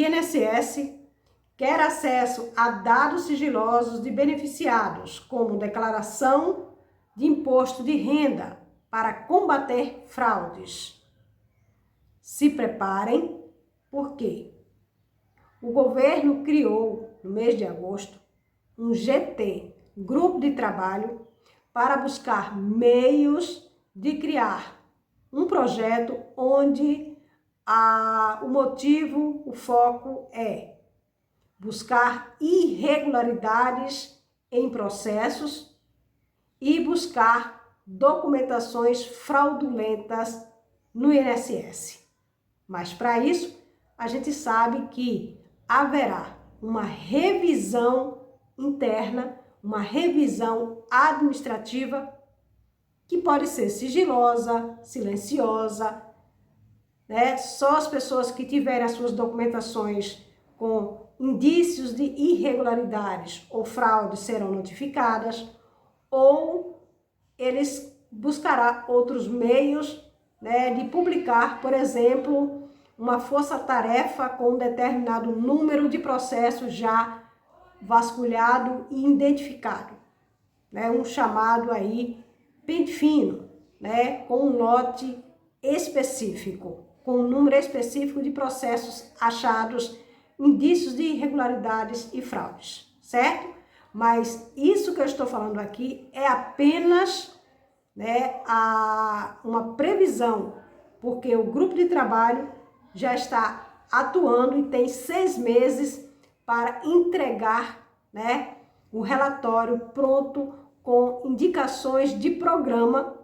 INSS quer acesso a dados sigilosos de beneficiados, como declaração de imposto de renda, para combater fraudes. Se preparem, porque o governo criou, no mês de agosto, um GT, Grupo de Trabalho, para buscar meios de criar um projeto onde o motivo, o foco é buscar irregularidades em processos e buscar documentações fraudulentas no INSS. Mas para isso, a gente sabe que haverá uma revisão interna, uma revisão administrativa que pode ser sigilosa, silenciosa, né? Só as pessoas que tiverem as suas documentações com indícios de irregularidades ou fraude serão notificadas, ou eles buscarão outros meios, né, de publicar, por exemplo, uma força-tarefa com um determinado número de processos já vasculhado e identificado, né, um chamado aí pente fino, né, com um lote específico, com um número específico de processos achados, indícios de irregularidades e fraudes, certo? Mas isso que eu estou falando aqui é apenas, né, uma previsão, porque o grupo de trabalho já está atuando e tem 6 meses para entregar, né, o relatório pronto com indicações de programa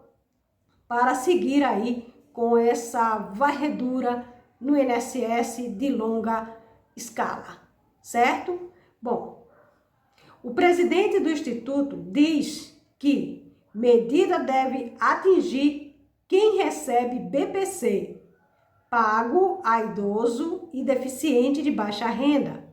para seguir aí com essa varredura no INSS de longa escala, certo? Bom, o presidente do Instituto diz que medida deve atingir quem recebe BPC, pago a idoso e deficiente de baixa renda,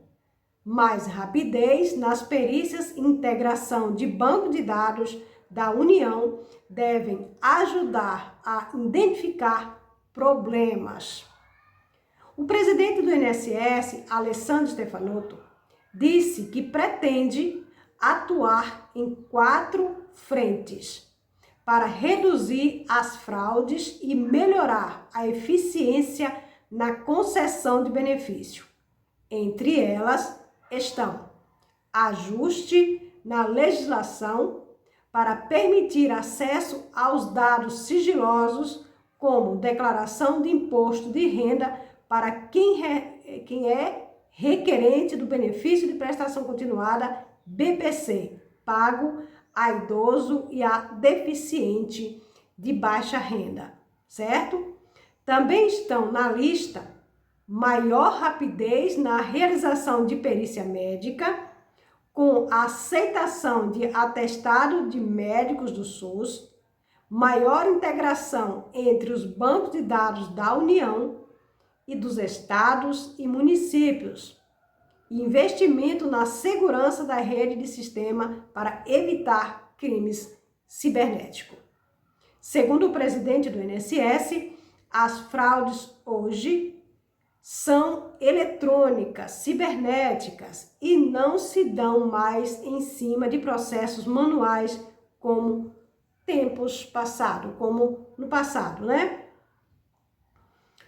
mais rapidez nas perícias e integração de banco de dados da União devem ajudar a identificar problemas. O presidente do INSS, Alessandro Stefanotto, disse que pretende atuar em 4 frentes para reduzir as fraudes e melhorar a eficiência na concessão de benefício. Entre elas estão ajuste na legislação para permitir acesso aos dados sigilosos, como declaração de imposto de renda para quem é requerente do benefício de prestação continuada BPC, pago a idoso e a deficiente de baixa renda, certo? Também estão na lista maior rapidez na realização de perícia médica, com a aceitação de atestado de médicos do SUS, maior integração entre os bancos de dados da União e dos estados e municípios, e investimento na segurança da rede de sistema para evitar crimes cibernéticos. Segundo o presidente do INSS, as fraudes hoje são eletrônicas, cibernéticas e não se dão mais em cima de processos manuais como tempos passados, como no passado, né?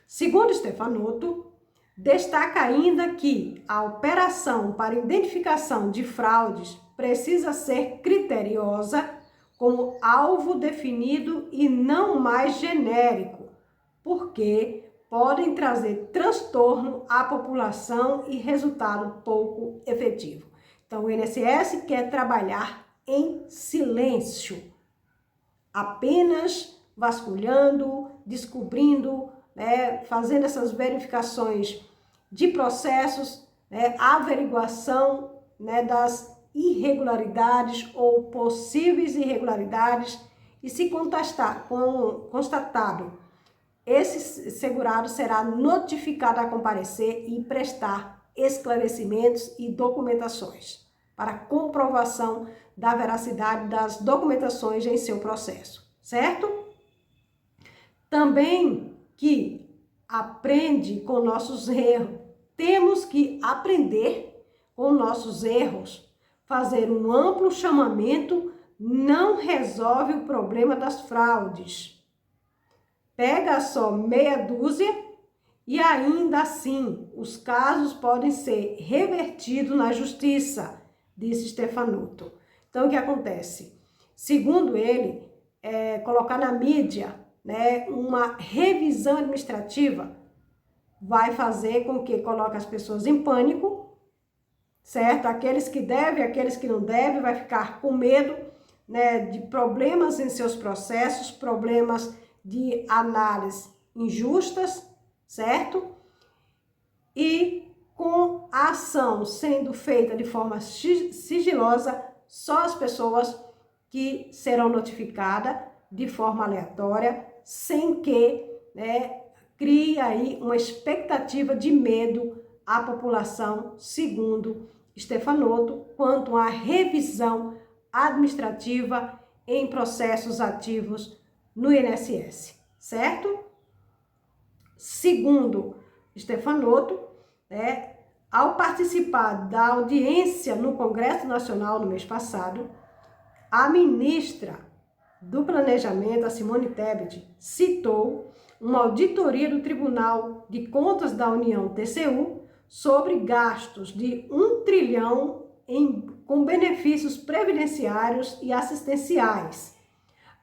Segundo Stefanotto, destaca ainda que a operação para identificação de fraudes precisa ser criteriosa, como alvo definido e não mais genérico, porque podem trazer transtorno à população e resultado pouco efetivo. Então, o INSS quer trabalhar em silêncio, apenas vasculhando, descobrindo, né, fazendo essas verificações de processos, né, averiguação, né, das irregularidades ou possíveis irregularidades, e se constatado, esse segurado será notificado a comparecer e prestar esclarecimentos e documentações para comprovação da veracidade das documentações em seu processo, certo? Também que aprende com nossos erros, temos que aprender com nossos erros. Fazer um amplo chamamento não resolve o problema das fraudes. Pega só meia dúzia e ainda assim os casos podem ser revertidos na justiça, disse Stefanuto. Então, o que acontece? Segundo ele, colocar na mídia, né, uma revisão administrativa vai fazer com que coloque as pessoas em pânico, certo? Aqueles que devem, aqueles que não devem, vai ficar com medo, né, de problemas em seus processos, problemas de análise injustas, certo? E com a ação sendo feita de forma sigilosa, só as pessoas que serão notificadas de forma aleatória, sem que, né, crie aí uma expectativa de medo à população, segundo Stefanuto, quanto à revisão administrativa em processos ativos no INSS, certo? Segundo Stefanuto, né, ao participar da audiência no Congresso Nacional no mês passado, a ministra do Planejamento, a Simone Tebet, citou uma auditoria do Tribunal de Contas da União, TCU, sobre gastos de 1 trilhão com benefícios previdenciários e assistenciais.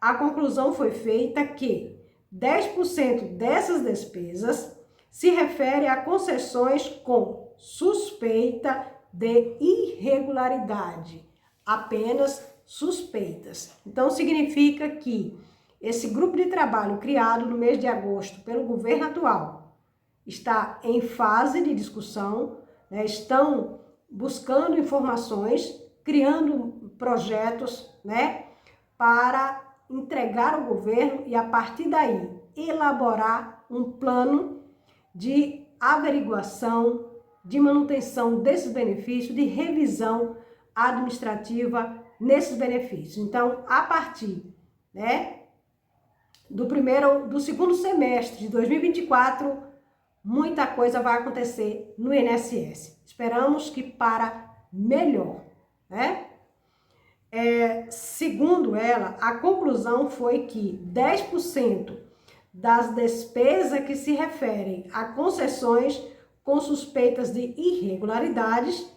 A conclusão foi feita que 10% dessas despesas se refere a concessões com suspeita de irregularidade, apenas suspeitas. Então, significa que esse grupo de trabalho criado no mês de agosto pelo governo atual está em fase de discussão, né? Estão buscando informações, criando projetos, né, para entregar ao governo e, a partir daí, elaborar um plano de averiguação, de manutenção desses benefícios, de revisão administrativa nesses benefícios. Então, a partir, né, do segundo semestre de 2024, muita coisa vai acontecer no INSS. Esperamos que para melhor, né? Segundo ela, a conclusão foi que 10% das despesas que se referem a concessões com suspeitas de irregularidades,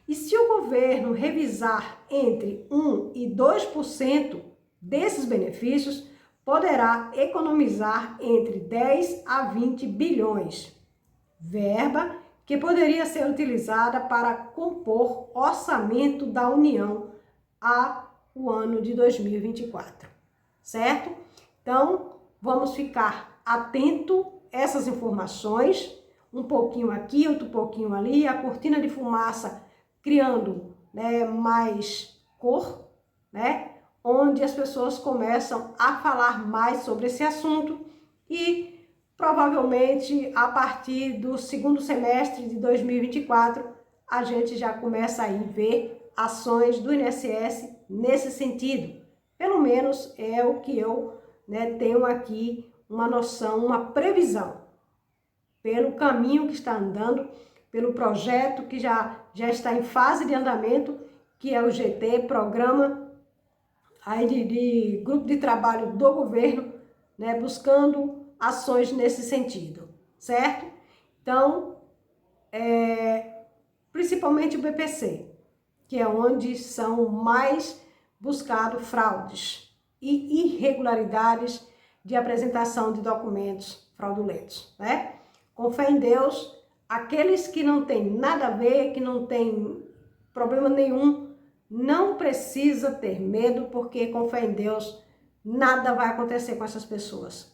e se o governo revisar entre 1% e 2% desses benefícios, poderá economizar entre 10 a 20 bilhões, verba que poderia ser utilizada para compor orçamento da União o ano de 2024, certo? Então, vamos ficar atento a essas informações, um pouquinho aqui, outro pouquinho ali, a cortina de fumaça criando, né, mais cor, né, onde as pessoas começam a falar mais sobre esse assunto e provavelmente a partir do segundo semestre de 2024 a gente já começa a ver ações do INSS nesse sentido. Pelo menos é o que eu, né, tenho aqui uma noção, uma previsão, pelo caminho que está andando, pelo projeto que já está em fase de andamento, que é o GT, Programa aí de Grupo de Trabalho do Governo, né, buscando ações nesse sentido, certo? Então, principalmente o BPC, que é onde são mais buscados fraudes e irregularidades de apresentação de documentos fraudulentos, né? Com fé em Deus, aqueles que não têm nada a ver, que não tem problema nenhum, não precisa ter medo, porque com fé em Deus, nada vai acontecer com essas pessoas.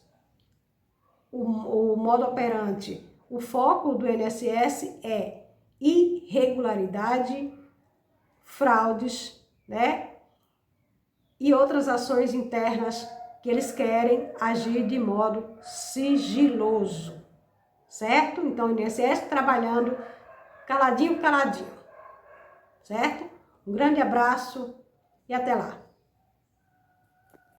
O modo operante, o foco do INSS é irregularidade, fraudes, né? E outras ações internas que eles querem agir de modo sigiloso, certo? Então, o INSS trabalhando caladinho, caladinho, certo? Um grande abraço e até lá.